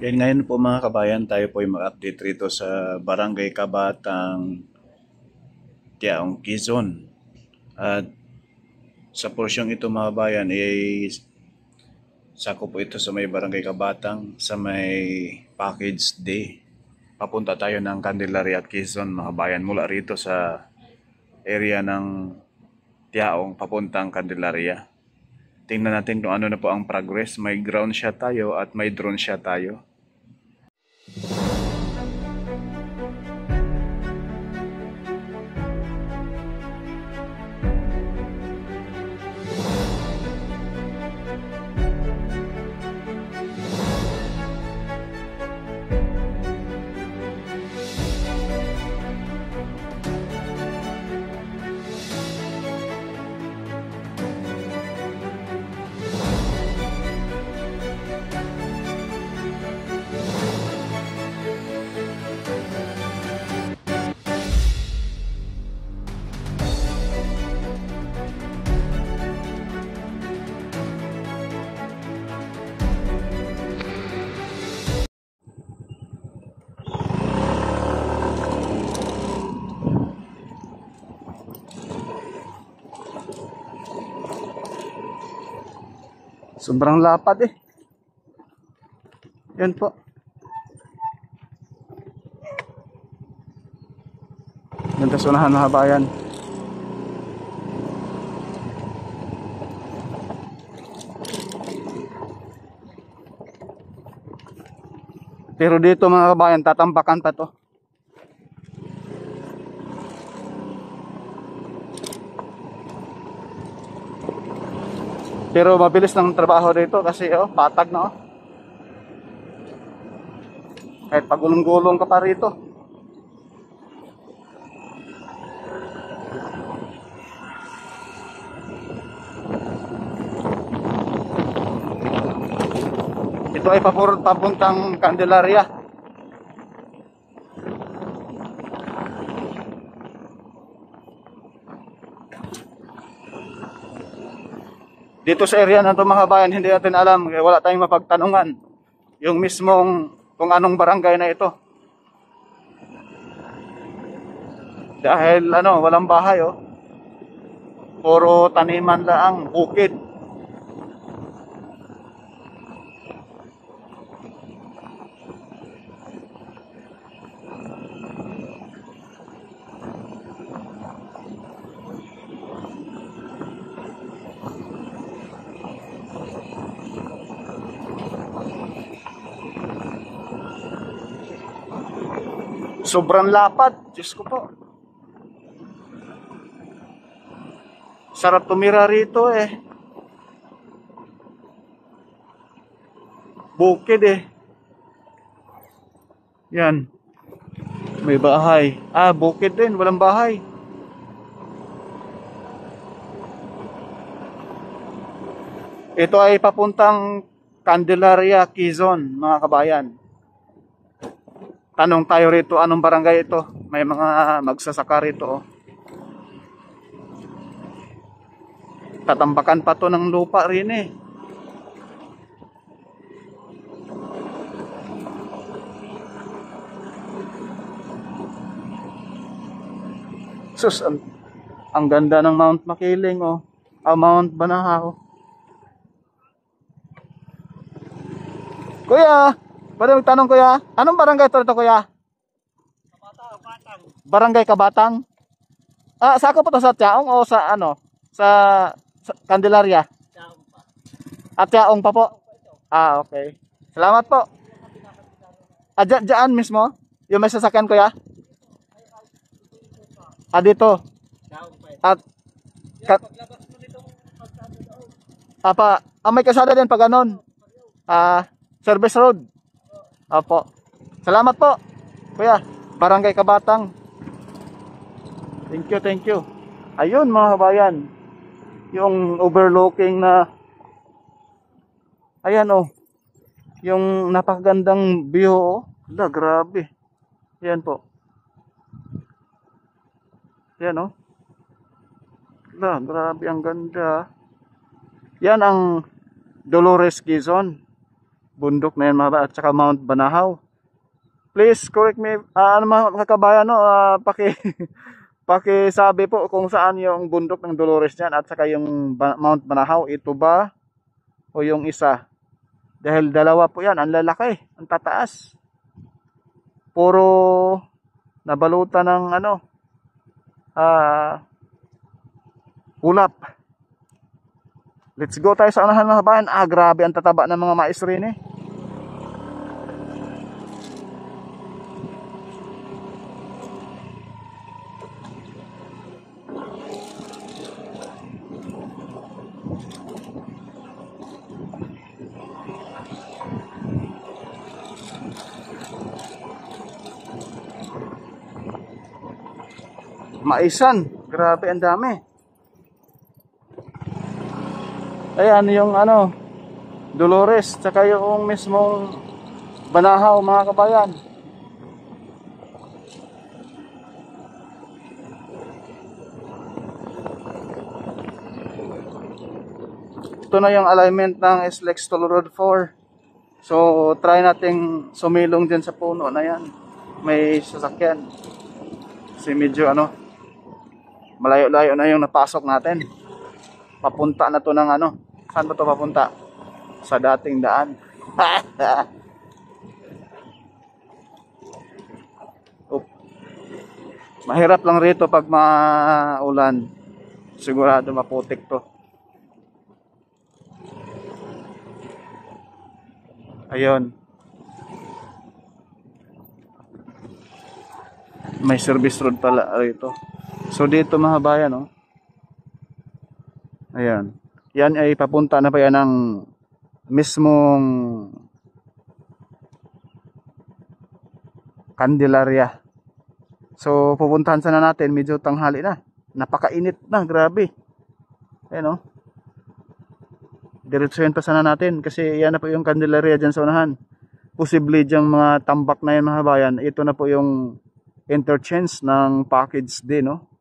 Yan ngayon po mga kabayan, tayo po ay mag-update rito sa Barangay Kabatang, Tiaong, Quezon. At sa porsyong ito mga kabayan, sako po ito sa may Barangay Kabatang, sa may package day. Papunta tayo ng Candelaria at Quezon mga kabayan, mula rito sa area ng Tiaong papuntang Candelaria. Tingnan natin kung ano na po ang progress. May ground shot tayo at may drone shot tayo. Sobrang lapad eh. Yan po. Ganda sa unahan mga bayan. Pero dito mga kabayan, tatambakan pa to. Pero mabilis ng trabaho dito kasi patag na. Kahit pagulong-gulong ka pa rito. Ito ay papuntang Candelaria. Dito sa area na ito mga bayan, hindi natin alam, kaya wala tayong mapagtanungan yung mismong kung anong barangay na ito. Dahil walang bahay puro taniman lang, bukid. Sobrang lapad, Diyos ko po. Sarap tumira rito eh. Bukid eh. Yan. May bahay. Bukid din, walang bahay. Ito ay papuntang Candelaria, Quezon, mga kabayan. Tanong tayo rito, anong barangay ito? May mga magsasaka rito. Tatambakan pa to ng lupa rin eh. Sus, ang ganda ng Mount Makiling Mount Banahaw. Kuya, pwede magtanong kuya, anong barangay ito kuya? Kabatang. Barangay Kabatang? Sako po to sa Tiaong o sa sa Candelaria? Tiaong pa. Tiaong pa po? Okay. Salamat po. Diyan mismo? Yung may sasakyan kuya? Dito. Tiaong pa. At Paglabas mo nito daw. may kasada din pag ganon. Service road. Opo. Salamat po. Kuya, Barangay Kabatang. Thank you. Ayun mga kabayan. Yung overlooking na ayan yung napakagandang view grabe. Yan po. Yan grabe ang ganda. Yan ang Dolores, Quezon. bundok na yan mga at saka Mount Banahaw. Please correct me, ano mga kabayan, no, pakisabi po kung saan yung bundok ng Dolores niyan at saka yung Mount Banahaw. Ito ba o yung isa? Dahil dalawa po yan, ang lalaki, ang tataas. Puro nabalutan ng ulap. Let's go tayo sa unahan mga kabayan. Grabe ang tataba ng mga mais rin eh. Maisan, grabe ang dami. Ayan yung Dolores, tsaka yung mismong Banahaw mga kabayan. Ito na yung alignment ng SLEX Toll Road 4. So try nating sumilong dyan sa puno na yan. May sasakyan. Kasi medyo malayo-layo na yung napasok natin. Papunta na to ng saan ba to papunta? Sa dating daan. Mahirap lang rito pag maulan. Sigurado maputik to. Ayun. May service road pala rito. So dito mga bayan, ayan. Yan ay papunta na pa yan ng mismong Candelaria. So pupuntahan sana natin, medyo tanghali na. Napakainit na, grabe. Ayan diretsuhin pa sana natin kasi yan na po yung Candelaria dyan sa unahan. Posible dyang mga tambak na yan mga bayan. Ito na po yung interchange ng package D, no?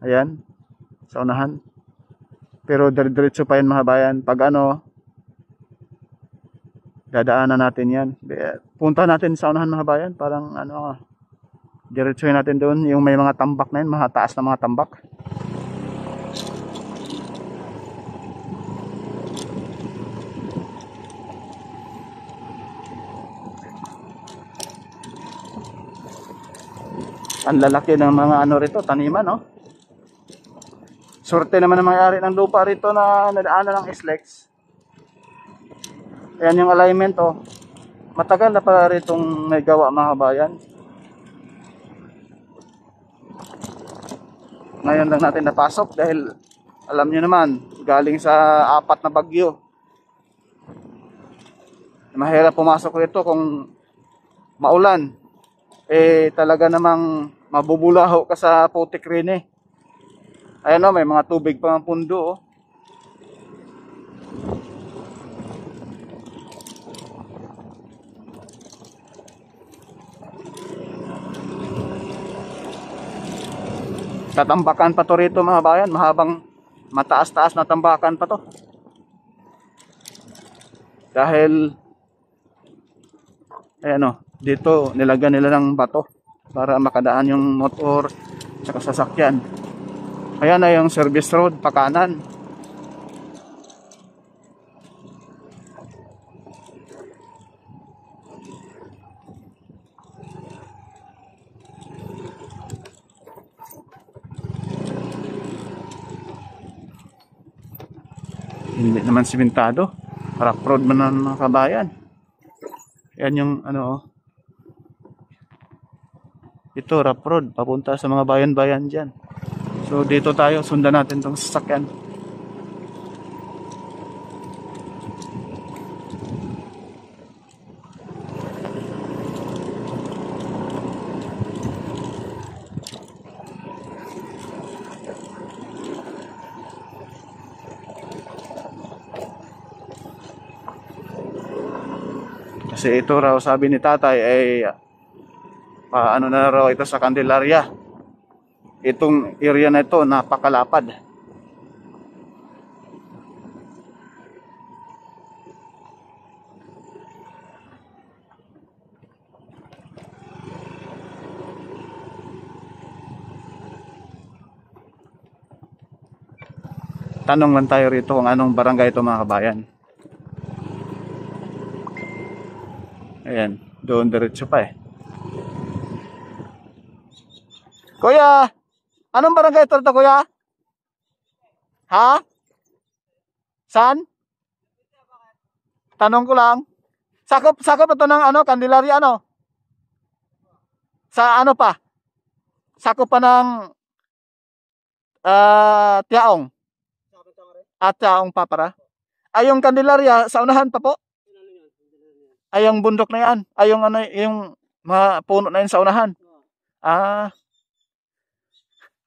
Ayan, sa unahan. Pero diretso pa yan mga bayan. Pag dadaanan natin yan. Punta natin sa unahan mga bayan. Parang diretsuhin natin doon. Yung may mga tambak na yan, mga taas na mga tambak. Ang lalaki ng mga rito, taniman, no? Sorte naman ang may-ari ng lupa rito na nadaanan ng SLEX. Ayan yung alignment, Matagal na pala ritong may gawa mga kabayan. Ngayon lang natin napasok dahil alam nyo naman, galing sa 4 na bagyo. Mahirap pumasok rito kung maulan. Talaga namang mabubulaho ka sa putik rin eh. Ayan may mga tubig pa ng pundo Tatambakan pa to rito mga bayan, mahabang mataas-taas na tambakan pa to. Dahil dito nilagyan nila ng bato para makadaan yung motor at sasakyan. Ayan na yung service road pakanan. Hindi naman simentado. Rough road man ng mga kabayan. Yan yung ito rough road papunta sa mga bayan-bayan dyan. So dito tayo, sundan natin tong sasakyan. Kasi ito raw sabi ni tatay ay paano na raw ito sa Candelaria. Itong area na ito napakalapad. Tanong lang tayo rito kung anong barangay ito mga kabayan. Ayan, doon diretso pa eh. Kuya, anong barangay ito kuya? Ha? Saan? Tanong ko lang. Sakop ito ng ano, Candelaria ano? Sa ano pa? Sakop pa ng Tiaong. At Tiaong pa para. Ay yung Candelaria sa unahan pa po. Ay yung bundok na yan. Ay yung ano, yung mga puno na yun sa unahan. Ah.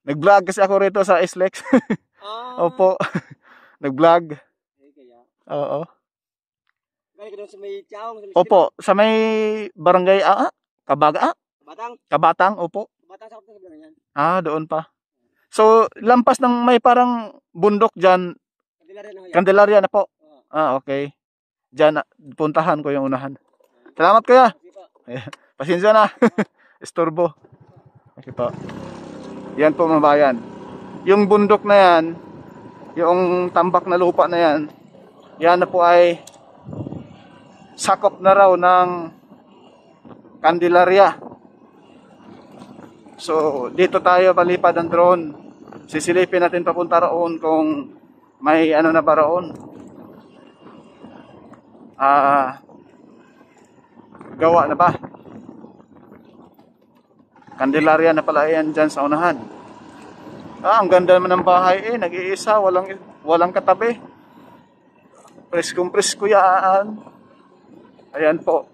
Nag-vlog kasi ako rito sa Islex. Opo. Nag-vlog. Oo. Opo, sa may barangay Kabaga. Kabatang, opo. Doon pa. So, lampas ng may parang bundok diyan. Candelaria na po. Okay. Diyan puntahan ko yung unahan. Salamat kuya. Pasensya na. Istorbo. Okay po. Yan po mga bayan. Yung bundok na yan, yung tambak na lupa na yan, yan na po ay sakop na raw ng Candelaria. So, dito tayo palipad ng drone. Sisilipin natin papunta roon kung may ano na ba roon. Gawa na ba? Candelaria na pala yan dyan sa unahan. Ang ganda naman ng bahay nag-iisa, walang katabi. Preskong-presko yan. Ayan po.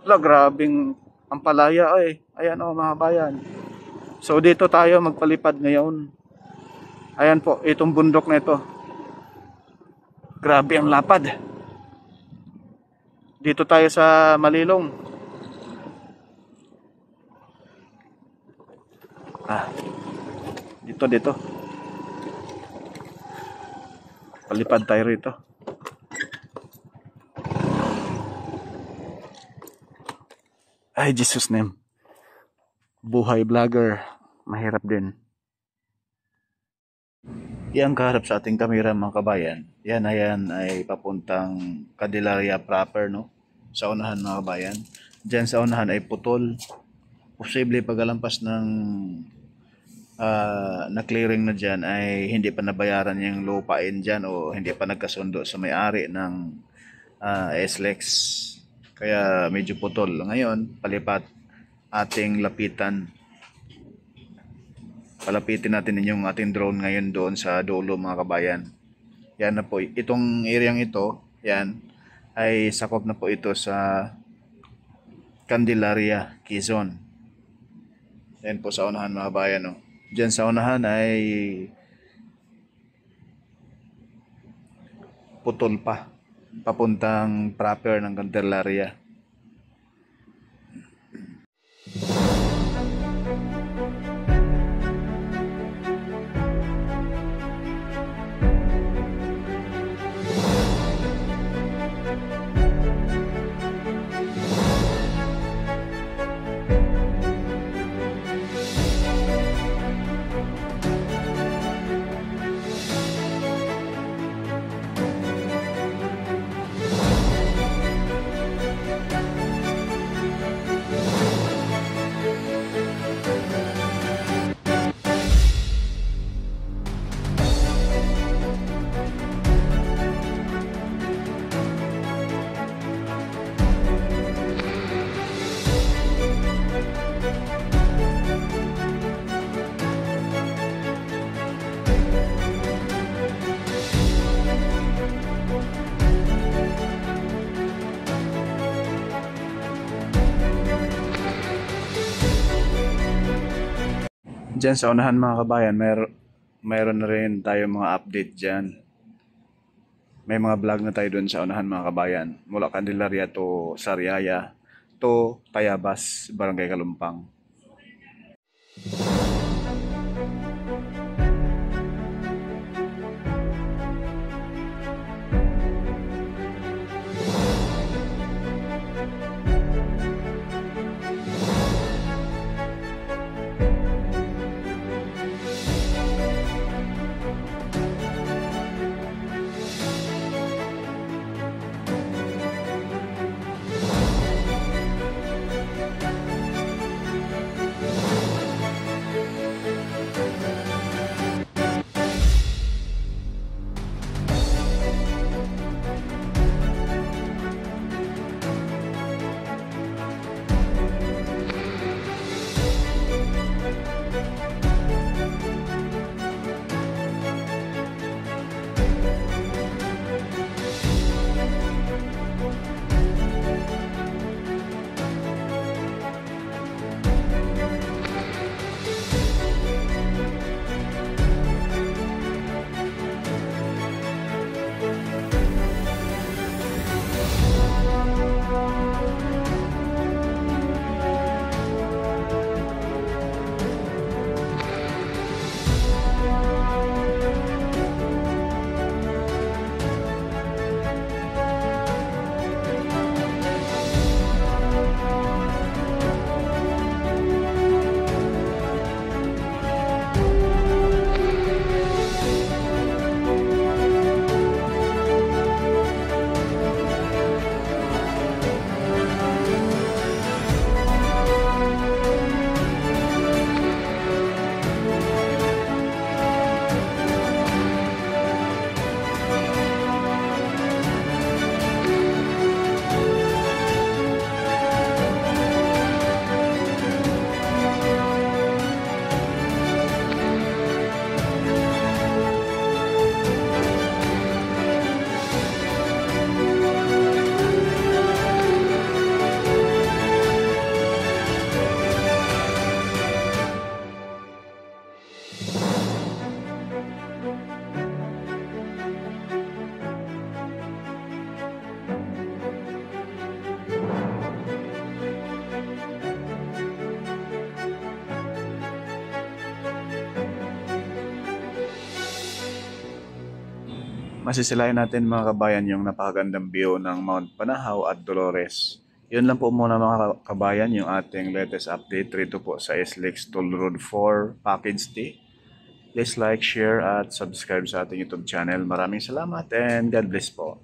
Grabing ang palaya Ayan mga bayan. So dito tayo magpalipad ngayon. Ayan po, itong bundok na ito. Grabe ang lapad. Dito tayo sa Malilong. Dito. Palipad tayo rito. Ay, Jesus name. Buhay vlogger. Mahirap din. Yan kaharap sa ating kamera mga kabayan. Yan ay papuntang Candelaria proper, no? Sa unahan mga kabayan. Diyan sa unahan ay putol. Posible pagkalampas ng na clearing na dyan ay hindi pa nabayaran yung lupain dyan o hindi pa nagkasundo sa may-ari ng SLEX. Kaya medyo putol. Ngayon, palipat ating lapitan. Palapitin natin yung ating drone ngayon doon sa dulo mga kabayan. Yan na po. Itong areang ito, yan, ay sakop na po ito sa Candelaria, Quezon. Yan po sa unahan mga kabayan. No? Diyan sa unahan ay putol pa. Papuntang proper ng Candelaria. Diyan sa unahan mga kabayan, mayroon na rin tayo mga update dyan. May mga vlog na tayo doon sa unahan mga kabayan. Mula Candelaria to Sariaya to Tayabas, Barangay Kalumpang. masisilayan natin mga kabayan yung napakagandang view ng Mount Banahaw at Dolores. Yun lang po muna mga kabayan yung ating latest update rito po sa SLEX Toll Road 4 Package D. Please like, share at subscribe sa ating YouTube channel. Maraming salamat and God bless po.